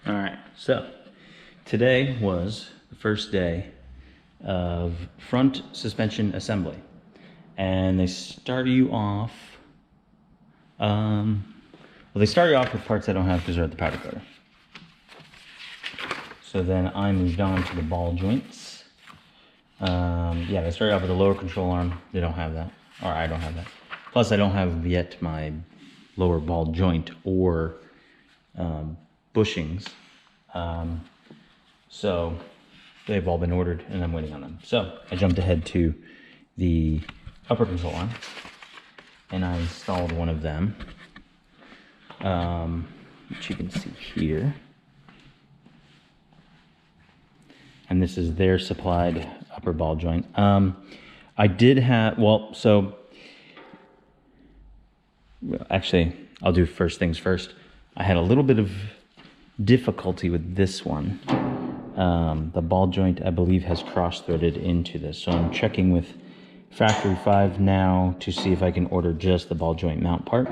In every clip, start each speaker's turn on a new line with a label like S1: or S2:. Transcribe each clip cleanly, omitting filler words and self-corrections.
S1: All right, so today was the first day of front suspension assembly, and they start you off. Well, they start you off with parts I don't have because they're at the powder coater. So then I moved on to the ball joints. Yeah, they start you off with the lower control arm. They don't have that, or I don't have that. Plus, I don't have yet my lower ball joint or bushings. So they've all been ordered and I'm waiting on them. So I jumped ahead to the upper control arm and I installed one of them, which you can see here. And this is their supplied upper ball joint. I did have, actually, I'll do first things first. I had a little bit of difficulty with this one. The ball joint, I believe, has cross-threaded into this. So I'm checking with Factory 5 now to see if I can order just the ball joint mount part.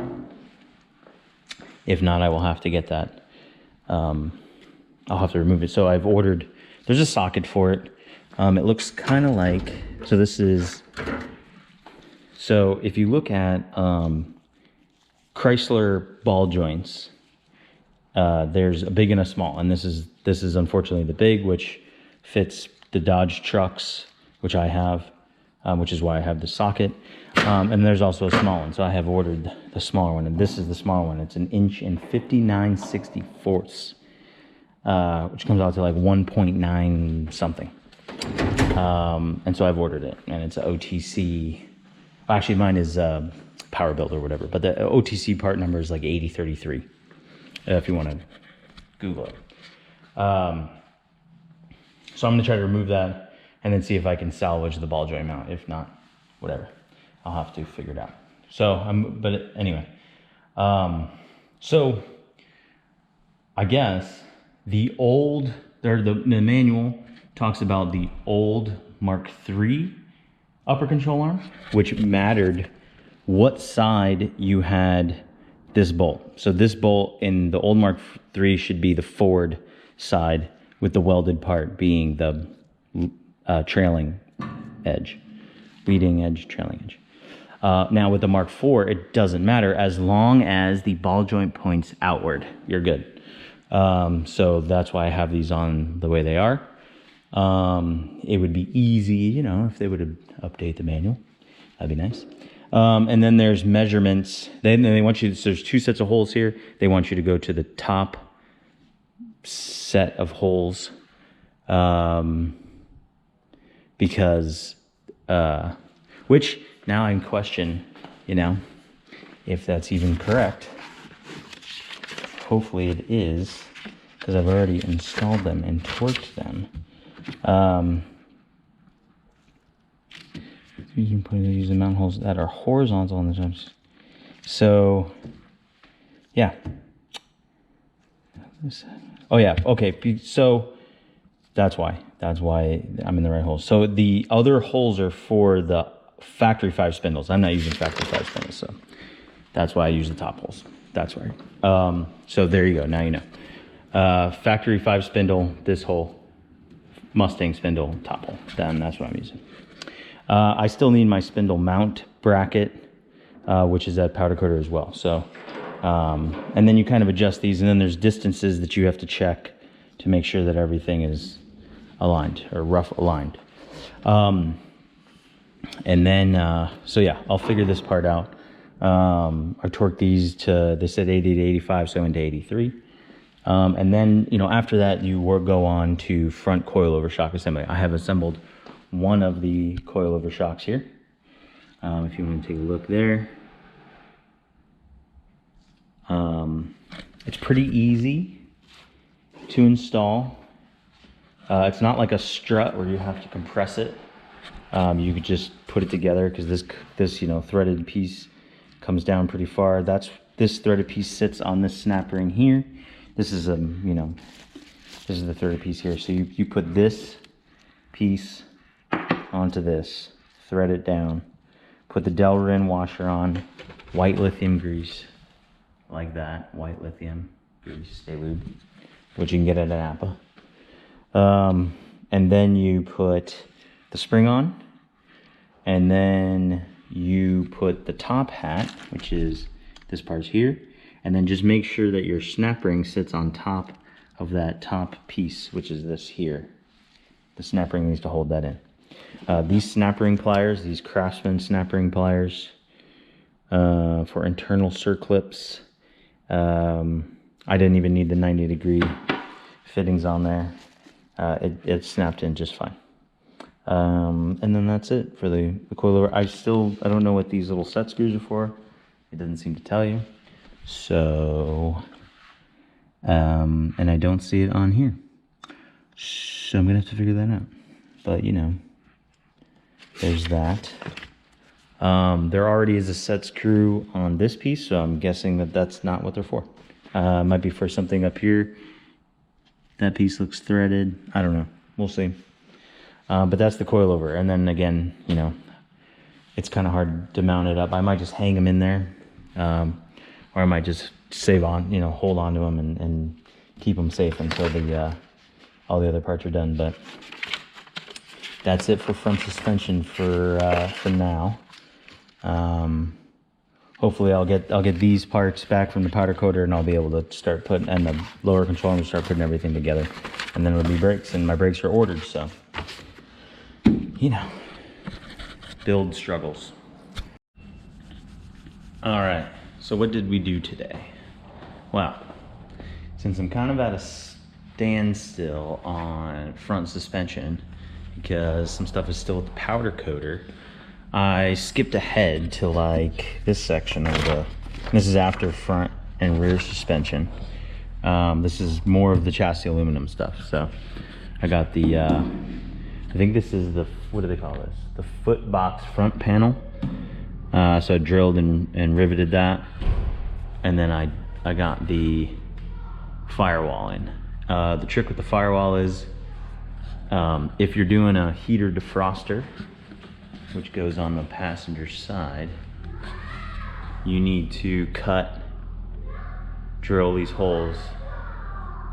S1: If not, I will have to get that. I'll have to remove it. So I've ordered, there's a socket for it. It looks kind of like, so if you look at Chrysler ball joints, there's a big and a small, and this is unfortunately the big, which fits the Dodge trucks, which I have, which is why I have the socket. And there's also a small one, so I have ordered the smaller one, and this is the small one. It's 1 inch and 59/64, which comes out to like 1.9 something. And so I've ordered it, and it's an OTC. Actually, mine is Power Build or whatever, but the OTC part number is like 8033. If you want to Google it. So I'm going to try to remove that and then see if I can salvage the ball joint mount. If not, whatever. I'll have to figure it out. So, but anyway. So, I guess the manual talks about the old Mark III upper control arm, which mattered what side you had this bolt. So this bolt in the old Mark III should be the forward side, with the welded part being the trailing edge, leading edge, trailing edge. Now with the Mark IV, it doesn't matter as long as the ball joint points outward. You're good. So that's why I have these on the way they are. It would be easy, if they would update the manual. That'd be nice. And then there's measurements. They want you, so there's 2 sets of holes here. They want you to go to the top set of holes, because, which now I question, if that's even correct. Hopefully it is, because I've already installed them and torqued them. You can put these mount holes that are horizontal on the jumps. So, yeah. Oh yeah. Okay. So that's why I'm in the right hole. So the other holes are for the Factory 5 spindles. I'm not using Factory 5 spindles, so that's why I use the top holes. That's right. So there you go. Now you know. Factory 5 spindle. This hole. Mustang spindle. Top hole. Then that's what I'm using. I still need my spindle mount bracket, which is at powder coater as well. So, and then you kind of adjust these, and then there's distances that you have to check to make sure that everything is aligned, or rough aligned. And then, so yeah, I'll figure this part out. I torqued these to, they said 80 to 85, so into 83. And then, after that, you go on to front coilover shock assembly. I have assembled one of the coilover shocks here. If you want to take a look there. It's pretty easy to install. It's not like a strut where you have to compress it. You could just put it together, because this threaded piece comes down pretty far. This threaded piece sits on this snap ring here. This is this is the threaded piece here. So you put this piece onto this, thread it down, put the Delrin washer on, white lithium grease, like that, white lithium grease, stay lube. which you can get at Napa. And then you put the spring on, and then you put the top hat, which is this part here, and then just make sure that your snap ring sits on top of that top piece, which is this here. The snap ring needs to hold that in. These snap ring pliers, these Craftsman snap ring pliers, for internal circlips. I didn't even need the 90-degree fittings on there. It snapped in just fine. And then that's it for the coilover. I don't know what these little set screws are for. It doesn't seem to tell you. So, and I don't see it on here. So I'm gonna have to figure that out. But you know, there's that. There already is a set screw on this piece, so I'm guessing that that's not what they're for. Might be for something up here. That piece looks threaded. I don't know. We'll see. But that's the coilover. And then again, you know, it's kind of hard to mount it up. I might just hang them in there, or I might just hold on to them and keep them safe until all the other parts are done. But that's it for front suspension for now. Hopefully I'll get these parts back from the powder coater, and I'll be able to start putting, and the lower control arm, start putting everything together. And then it'll be brakes, and my brakes are ordered, so, you know, build struggles. All right, so what did we do today? Well, since I'm kind of at a standstill on front suspension because some stuff is still at the powder coater, I skipped ahead to like this section of this is after front and rear suspension. This is more of the chassis aluminum stuff. So I got the, I think this is the, what do they call this? The foot box front panel. So I drilled and riveted that. And then I got the firewall in. The trick with the firewall is, if you're doing a heater defroster, which goes on the passenger side, you need to drill these holes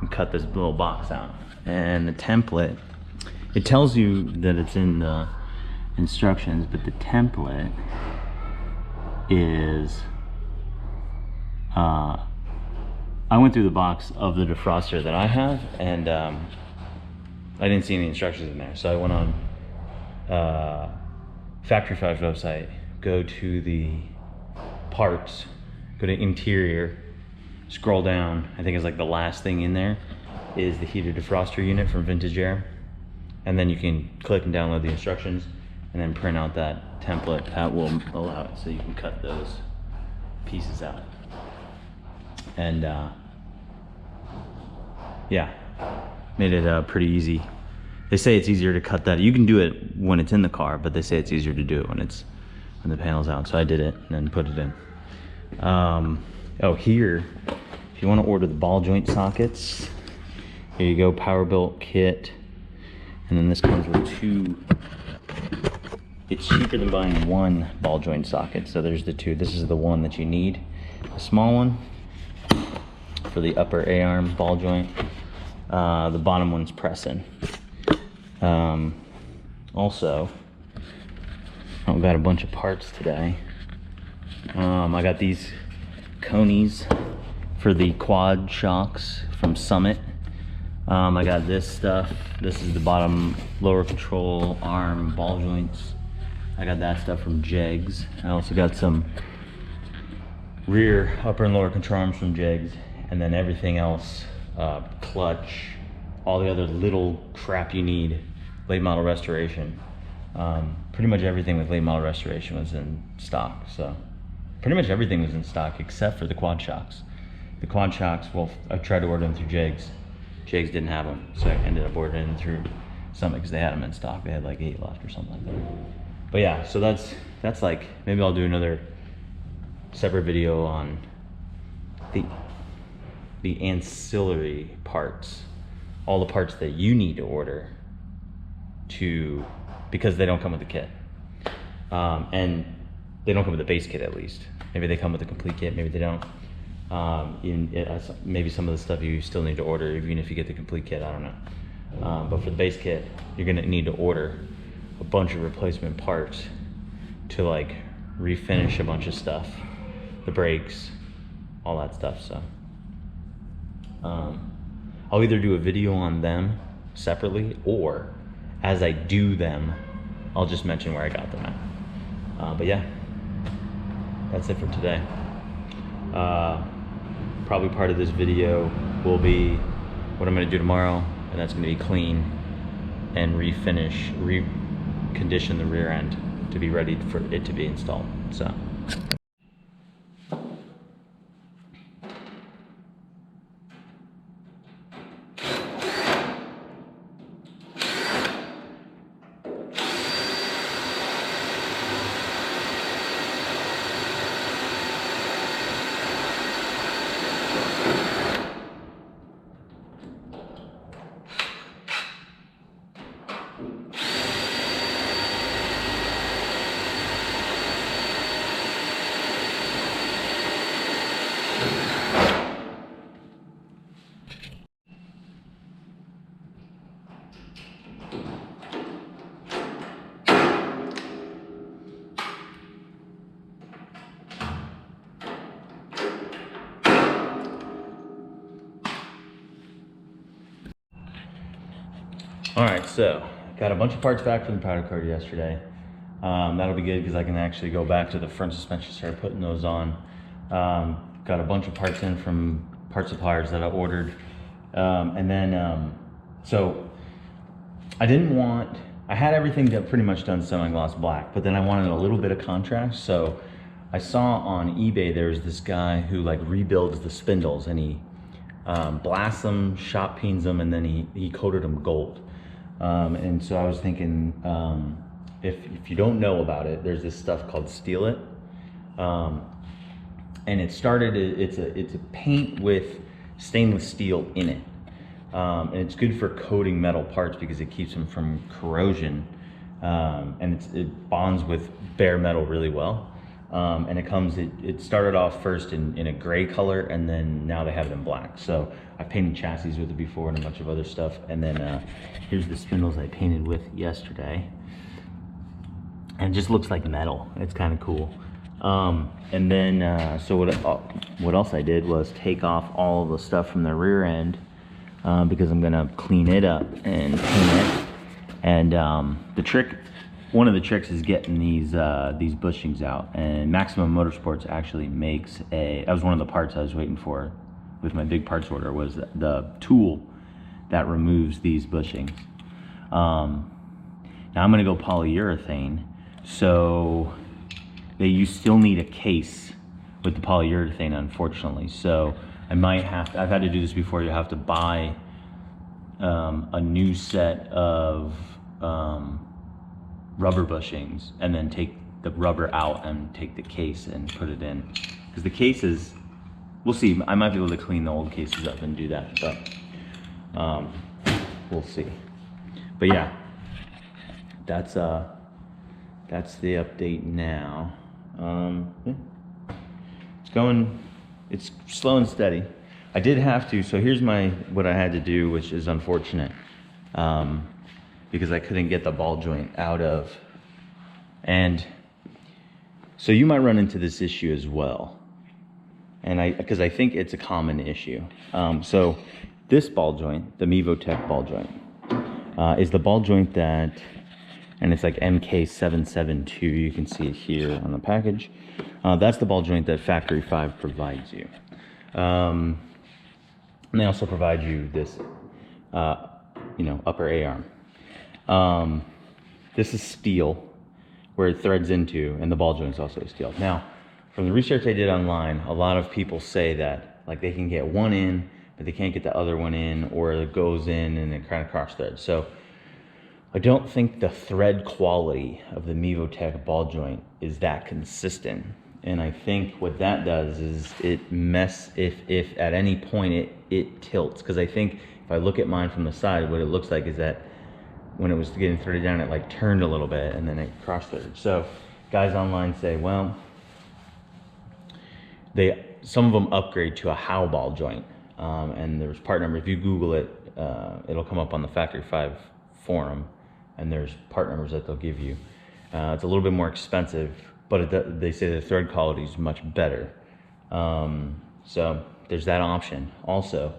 S1: and cut this little box out. And the template, it tells you that it's in the instructions, but the template is, I went through the box of the defroster that I have, and I didn't see any instructions in there. So I went on Factory Five's website, go to the parts, go to interior, scroll down. I think it's like the last thing in there is the heater defroster unit from Vintage Air. And then you can click and download the instructions and then print out that template. That will allow it so you can cut those pieces out. And yeah, made it pretty easy. They say it's easier to cut that. You can do it when it's in the car, but they say it's easier to do it when the panel's out. So I did it and then put it in. Oh, here, if you want to order the ball joint sockets, here you go, Powerbuilt kit. And then this comes with two. It's cheaper than buying one ball joint socket. So there's the two. This is the one that you need. The small one for the upper A-arm ball joint. The bottom one's pressing. Also, I've got a bunch of parts today. I got these conies for the quad shocks from Summit. I got this stuff. This is the bottom lower control arm ball joints. I got that stuff from Jegs. I also got some rear upper and lower control arms from Jegs, and then everything else, clutch, all the other little crap you need, late model restoration. Pretty much everything with late model restoration was in stock. So pretty much everything was in stock except for the quad shocks. The quad shocks, well, I tried to order them through Jegs. Jegs didn't have them, so I ended up ordering them through Summit because they had them in stock. They had like 8 left or something like that. But yeah, so that's like, maybe I'll do another separate video on the ancillary parts, all the parts that you need to order because they don't come with the kit. And they don't come with the base kit, at least. Maybe they come with a complete kit, maybe they don't. Maybe some of the stuff you still need to order, even if you get the complete kit, I don't know. But for the base kit, you're gonna need to order a bunch of replacement parts to like refinish a bunch of stuff, the brakes, all that stuff. So I'll either do a video on them separately, or as I do them, I'll just mention where I got them at. But yeah, that's it for today. Probably part of this video will be what I'm gonna do tomorrow, and that's gonna be clean and refinish, recondition the rear end to be ready for it to be installed. So. All right, so got a bunch of parts back from the powder coater yesterday. That'll be good because I can actually go back to the front suspension, start putting those on. Got a bunch of parts in from part suppliers that I ordered. So I had everything pretty much done semi-gloss black, but then I wanted a little bit of contrast. So I saw on eBay, there was this guy who like rebuilds the spindles, and he blasts them, shop peens them, and then he coated them gold. And so I was thinking, if you don't know about it, there's this stuff called Steel It. And it's a paint with stainless steel in it. And it's good for coating metal parts because it keeps them from corrosion. And it bonds with bare metal really well. And it started off first in a gray color, and then now they have it in black. So I painted chassis with it before and a bunch of other stuff. And then here's the spindles I painted with yesterday. And it just looks like metal. It's kind of cool. And then, so what else I did was take off all of the stuff from the rear end, because I'm gonna clean it up and paint it. And one of the tricks is getting these bushings out. And Maximum Motorsports actually makes that was one of the parts I was waiting for with my big parts order, was the tool that removes these bushings. Now I'm gonna go polyurethane, so you still need a case with the polyurethane, unfortunately. So I've had to do this before. You have to buy a new set of rubber bushings, and then take the rubber out and take the case and put it in. Because the cases, we'll see. I might be able to clean the old cases up and do that, but we'll see. But yeah, that's the update now. Yeah. It's slow and steady. I did have to, so here's what I had to do, which is unfortunate, because I couldn't get the ball joint out of. And so you might run into this issue as well, because I think it's a common issue. So this ball joint, the Mevotech ball joint, is the ball joint that, and it's like MK772, you can see it here on the package. That's the ball joint that Factory 5 provides you. And they also provide you this, upper A-arm. This is steel, where it threads into, and the ball joint is also steel. Now, from the research I did online, a lot of people say that like they can get one in, but they can't get the other one in, or it goes in and it kind of cross threads. So I don't think the thread quality of the Mevotech ball joint is that consistent. And I think what that does is if at any point it tilts. Because I think if I look at mine from the side, what it looks like is that when it was getting threaded down, it like turned a little bit and then it cross threaded. So guys online say, well, some of them upgrade to a Howe ball joint, and there's part numbers. If you Google it, it'll come up on the Factory 5 forum, and there's part numbers that they'll give you. It's a little bit more expensive, but they say the thread quality is much better. So there's that option. Also,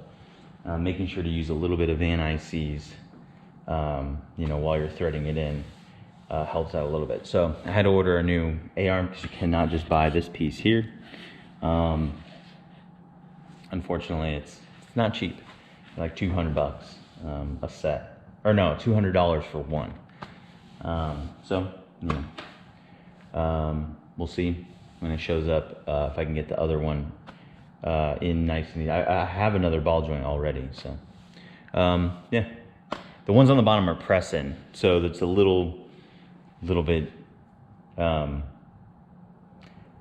S1: making sure to use a little bit of anti-seize, while you're threading it in, helps out a little bit. So I had to order a new A-arm because you cannot just buy this piece here. Unfortunately, it's not cheap, like $200 a set, or no, $200 for one. We'll see when it shows up if I can get the other one in nice and neat. I have another ball joint already, so yeah. The ones on the bottom are press in, so that's a little bit.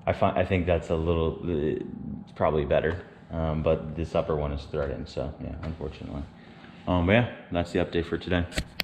S1: I think that's it's probably better, but this upper one is threaded, so yeah, unfortunately. But yeah, that's the update for today.